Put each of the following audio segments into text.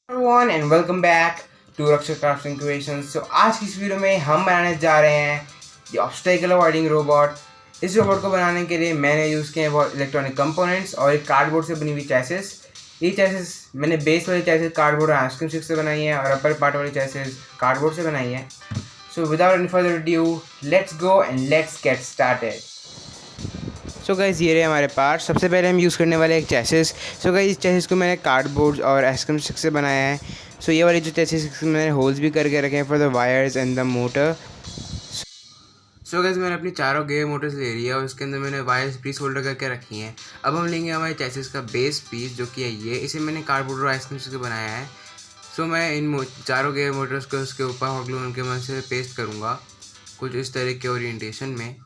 everyone and welcome back to Raksha Crafting Creations। आज की इस वीडियो में हम बनाने जा रहे हैं ये ऑब्स्टेकल अवॉइडिंग रोबोट। इस रोबोट को बनाने के लिए मैंने यूज़ किए हैं बहुत इलेक्ट्रॉनिक कंपोनेंट्स और एक कार्डबोर्ड से बनी हुई चैसेस। ये चैसेस मैंने बेस वाली चैसेस कार्डबोर्ड और आइसक्रीम स्टिक से बनाई है और अपर पार्ट वाली चैसेस कार्डबोर्ड से बनाई है। So without any further due let's go and let's get started. So guys ये रहे हमारे पार्ट। सबसे पहले हम यूज़ करने वाले एक चेसिस। सो गाइस इस चेसिस को मैंने कार्डबोर्ड और आइसक्रीम स्टिक से बनाया है। सो ये वाली जो चेसिस मैंने होल्स भी करके रखे हैं for the wires and the motor. So guys मैंने अपनी चारों गेयर मोटर्स ले लिया और उसके अंदर मैंने वायर्स प्री सोल्डर करके रखी हैं। अब हम लेंगे हमारे चेसिस का बेस पीस जो कि है ये। इसे मैंने कार्डबोर्ड और आइसक्रीम स्टिक से बनाया है। सो मैं इन चारों गेयर मोटर्स को उसके ऊपर हॉट ग्लू उनके मदद से पेस्ट करूँगा कुछ इस तरह के ओरिएंटेशन में।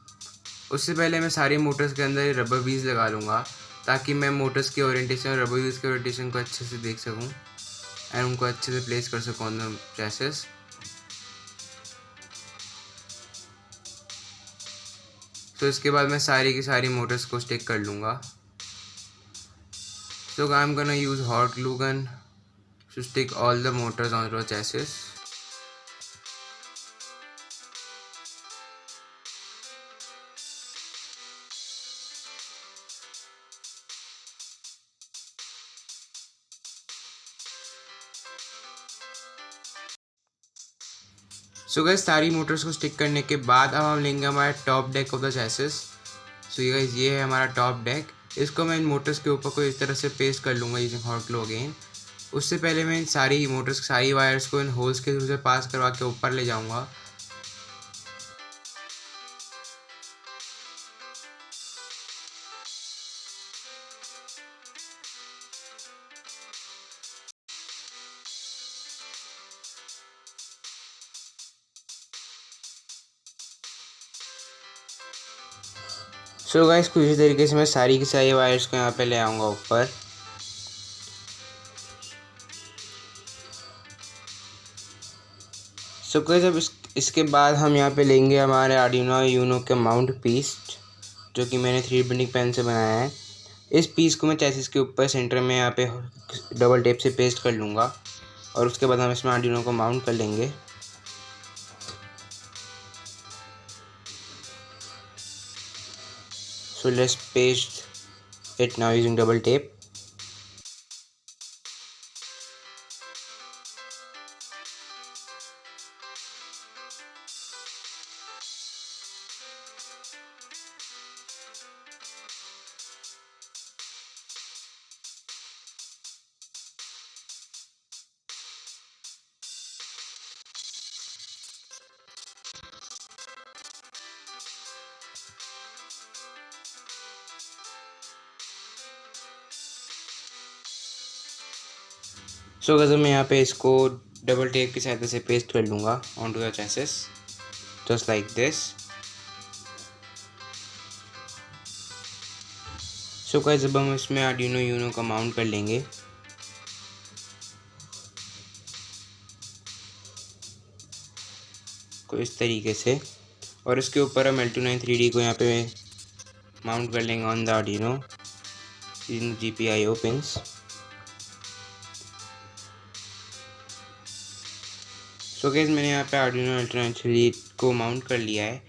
उससे पहले मैं सारी मोटर्स के अंदर रबर व्हील्स लगा लूँगा ताकि मैं मोटर्स की ओरिएंटेशन और रबर व्हील्स के ओरिएंटेशन को अच्छे से देख सकूँ एंड उनको अच्छे से प्लेस कर सकूँ ऑन द चैसिस। तो इसके बाद मैं सारी की सारी मोटर्स को स्टिक कर लूँगा। So I am gonna use hot glue gun to stick all the motors on the chassis। So guys सारी मोटर्स को स्टिक करने के बाद अब हम लेंगे हमारा टॉप डेक ऑफ द चैसिस। सो ये गाइस ये है हमारा टॉप डेक। इसको मैं इन मोटर्स के ऊपर को इस तरह से पेस्ट कर लूँगा यूजिंग हॉट ग्लू अगेन। उससे पहले मैं इन सारी मोटर्स सारी वायर्स को इन होल्स के थ्रू से पास करवा के ऊपर ले जाऊँगा। सो गाइस कुछ इसी तरीके से मैं सारी की सारी वायर्स को यहाँ पे ले आऊँगा ऊपर। सो गाइस अब इसके बाद हम यहाँ पे लेंगे हमारे आर्डिनो यूनो के माउंट पीस जो कि मैंने 3D प्रिंटिंग पेन से बनाया है। इस पीस को मैं चैसिस के ऊपर सेंटर में यहाँ पे डबल टेप से पेस्ट कर लूँगा और उसके बाद हम इसमें आर्डिनो को माउंट कर लेंगे। So let's paste it now using double tape। So guys मैं यहाँ पे इसको डबल टेप की सहायता से पेस्ट कर लूँगा on to the chassis just like this. So guys अब हम इसमें आर्डिनो यूनो का माउंट कर लेंगे। को इस तरीके से और इसके ऊपर हम L29 3D को यहाँ पे माउंट कर लेंगे on the Arduino in GPIO pins. So guys मैंने यहाँ पे आर्डिनो L29 3D को माउंट कर लिया है।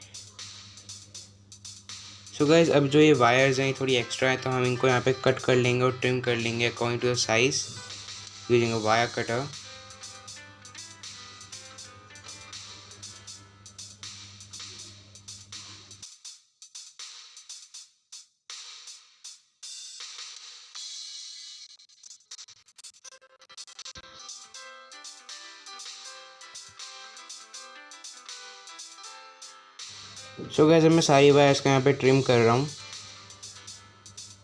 सो गाइस अब जो ये वायर्स हैं थोड़ी एक्स्ट्रा है तो हम इनको यहाँ पे कट कर लेंगे और ट्रिम कर लेंगे according to the size using a wire cutter. So guys अब मैं सारी वायर्स को यहाँ पे ट्रिम कर रहा हूँ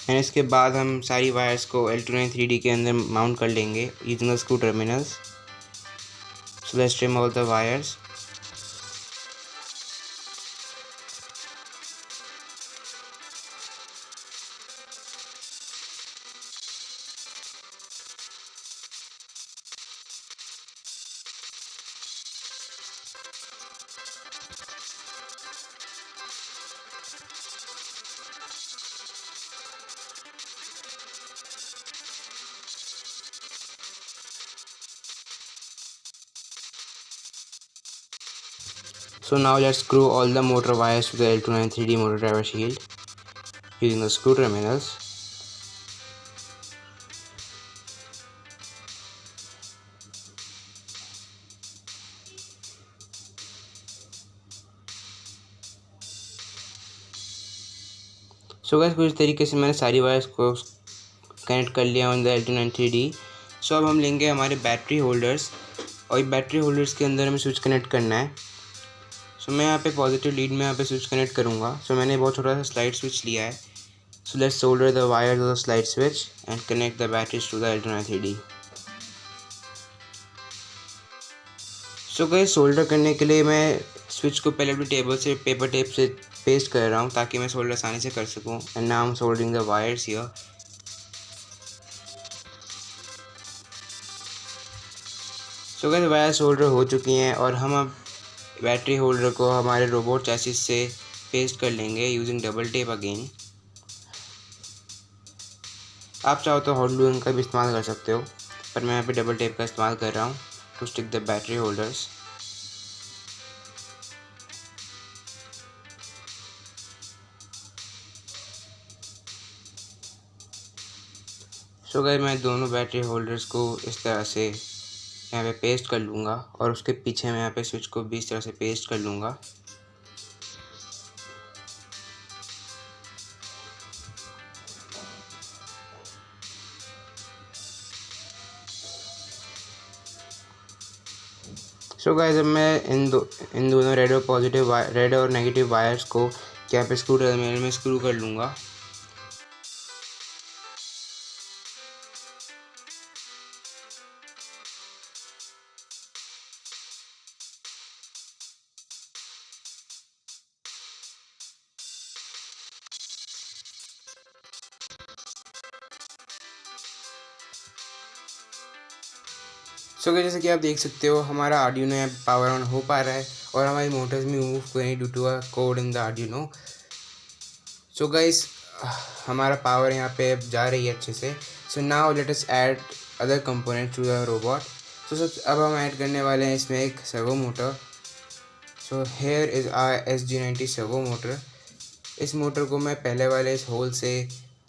एंड इसके बाद हम सारी वायर्स को L29 3D के अंदर माउंट कर लेंगे using the screw terminals. So let's trim all the wires. So now let's screw all the motor wires to the L293D motor driver shield using the screw terminals. So guys, कुछ तरीके से मैंने सारी wires को connect कर लिया on the L293D. सो अब हम लेंगे हमारे बैटरी होल्डर्स और बैटरी होल्डर्स के अंदर हमें स्विच कनेक्ट करना है. सो मैं यहाँ पे पॉजिटिव लीड में यहाँ पे स्विच कनेक्ट करूँगा. सो मैंने बहुत छोटा सा स्लाइड स्विच लिया है. So let's solder the wires of the slide switch and connect the batteries to the L293D. So guys, solder करने के लिए मैं स्विच को पहले अपनी टेबल से पेपर टेप से पेस्ट कर रहा हूँ ताकि मैं सोल्डर आसानी से कर सकूँ. And now I am soldering the wires here. So guys, wire solder हो चुकी हैं और हम अब बैटरी होल्डर को हमारे रोबोट चैसिस से पेस्ट कर लेंगे यूजिंग डबल टेप अगेन. आप चाहो तो हॉट ग्लू का भी इस्तेमाल कर सकते हो, पर मैं यहाँ पे डबल टेप का इस्तेमाल कर रहा हूँ to stick the battery holders. So guys, मैं दोनों बैटरी होल्डर्स को इस तरह से यहाँ पे पेस्ट कर लूँगा और उसके पीछे मैं यहाँ पे स्विच को भी इस तरह से पेस्ट कर लूँगा. सो गाइस, अब मैं इन दोनों रेड और नेगेटिव वायर्स को यहाँ पे स्क्रू टर्मिनल में स्क्रू कर लूँगा. सो गाइस, जैसे कि आप देख सकते हो हमारा आर्डिनो यहाँ पावर ऑन हो पा रहा है और हमारी मोटर्स भी मूव कर रही है due to a code in the Arduino. So guys, हमारा पावर यहाँ पे अब जा रही है अच्छे से. So now let us add other component to the robot. So अब हम ऐड करने वाले हैं इसमें एक servo motor. So here is SG90 servo motor. इस मोटर को मैं पहले वाले इस होल से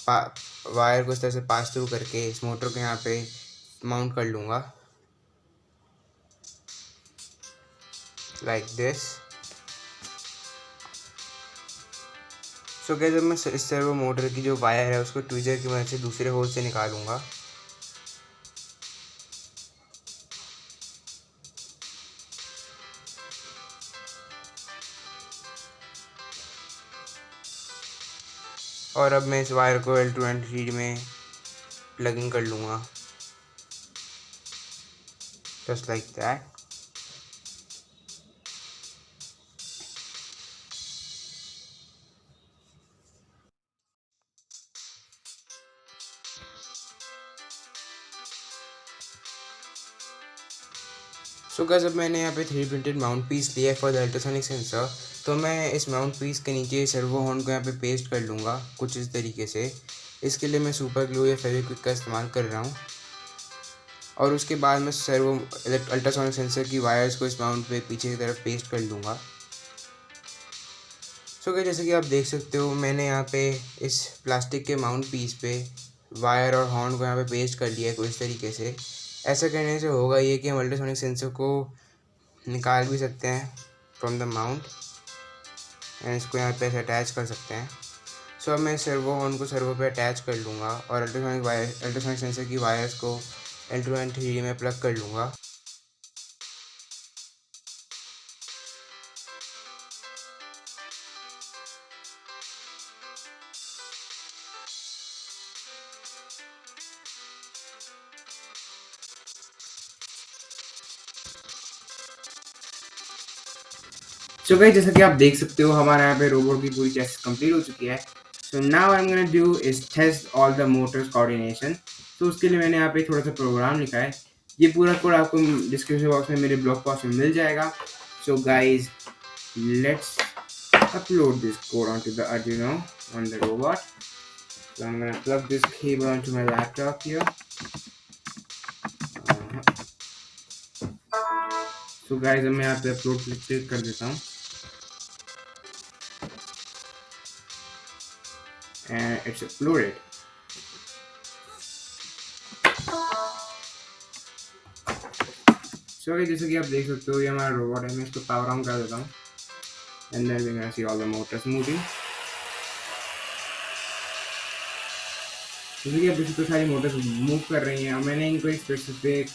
वायर को इस तरह से पास थ्रू करके इस मोटर को यहाँ पे माउंट कर लूँगा लाइक दिस. सो गाइस, जब मैं इस सर्वो मोटर की जो वायर है उसको ट्विजर की मदद से दूसरे होल से निकालूंगा. और अब मैं इस वायर को L293 में प्लगिंग कर लूँगा just like that. So guys, अब मैंने यहाँ पे 3D प्रिंटेड माउंट पीस लिया है फॉर द अल्ट्रासोनिक सेंसर. तो मैं इस माउंट पीस के नीचे सर्वो हॉर्न को यहाँ पे पेस्ट कर लूँगा कुछ इस तरीके से. इसके लिए मैं सुपर ग्लू या फेविक्विक का इस्तेमाल कर रहा हूँ. और उसके बाद मैं सर्वो अल्ट्रासोनिक सेंसर की वायर्स को इस माउंट पे पीछे की तरफ पेस्ट कर लूँगा. सो गाइस, जैसे कि आप देख सकते हो मैंने यहाँ पे इस प्लास्टिक के माउंट पीस पे वायर और हॉर्न को यहाँ पे पेस्ट कर लिया है कुछ इस तरीके से. ऐसा करने से होगा ये कि हम अल्ट्रासोनिक सेंसर को निकाल भी सकते हैं फ्रॉम द माउंट एंड इसको यहाँ पे अटैच कर सकते हैं. सो अब मैं सर्वो हॉर्न को सर्वो पे अटैच कर लूँगा और अल्ट्रासोनिक सेंसर की वायर्स को L293 में प्लग कर लूँगा. सो गाइस, जैसा कि आप देख सकते हो हमारे यहाँ पे रोबोट की पूरी चेस्ट कंप्लीट हो चुकी है. So now I am gonna do is test all the motors coordination. तो उसके लिए मैंने यहाँ पे थोड़ा सा प्रोग्राम लिखा है. ये पूरा कोड आपको डिस्क्रिप्शन बॉक्स में मेरे ब्लॉग पोस्ट में मिल जाएगा. So guys, let's upload this code onto the Arduino on the robot. So I'm gonna plug this cable onto my laptop here. So guys, अब मैं यहाँ पे अपलोड क्लिक कर देता हूँ. and it's uploaded. So okay, जैसे कि आप देख सकते हो ये हमारा रोबोट है. मैं इसको पावर ऑन कर देता हूँ and then we're gonna see all the motors moving. जैसे कि आप देख सकते हो सारी मोटर्स मूव कर रही हैं. मैंने इनको एक स्पेसिफिक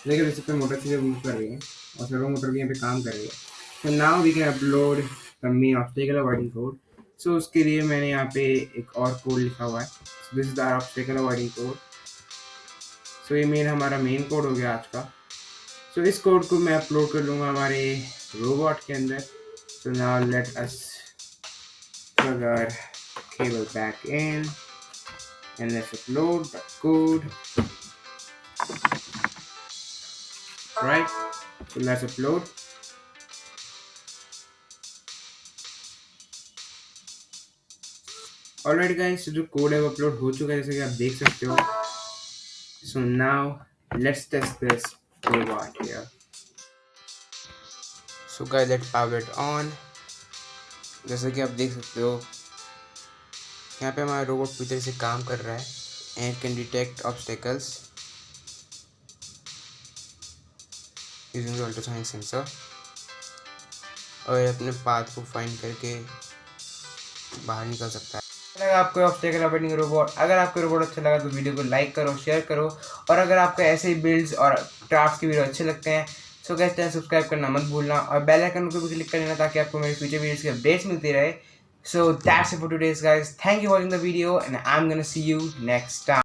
देखिए देख सकते हैं मोटर से मूव कर रही है और सर्वो मोटर भी यहाँ पे काम कर रही है. So now we can upload the main obstacle avoiding code. So उसके लिए मैंने यहाँ पे एक और कोड लिखा हुआ है. So this is the obstacle avoiding code. So ये मेन हमारा मेन कोड हो गया आज का. So इस कोड को मैं अपलोड कर लूँगा हमारे रोबोट के अंदर. So now let us plug our cable back in and let's upload the code. Right, so let's upload. Alright guys, so जो कोड है वो अपलोड हो चुका है जैसे कि आप देख सकते हो. So now let's test this robot here. So guys, let's power it on. जैसे कि आप देख सकते हो यहाँ पे हमारा रोबोट पूरी तरह से काम कर रहा है and can detect obstacles using the ultrasonic sensor. और अपने पाथ को फाइंड करके बाहर निकल सकता है. अगर आपको ऑब्स्टेकल अवॉइडिंग रोबोट, अगर आपको रोबोट अच्छा लगा तो वीडियो को लाइक करो, शेयर करो. और अगर आपको ऐसे ही बिल्ड्स और क्राफ्ट्स के वीडियो अच्छे लगते हैं सो गाइस चैनल सब्सक्राइब करना मत भूलना और बेल आइकन को भी क्लिक कर लेना ताकि आपको मेरे फ्यूचर वीडियोस की अपडेट्स मिलती रहे. So that's it for today's guys. Thank you for watching the video and I am gonna see you next time.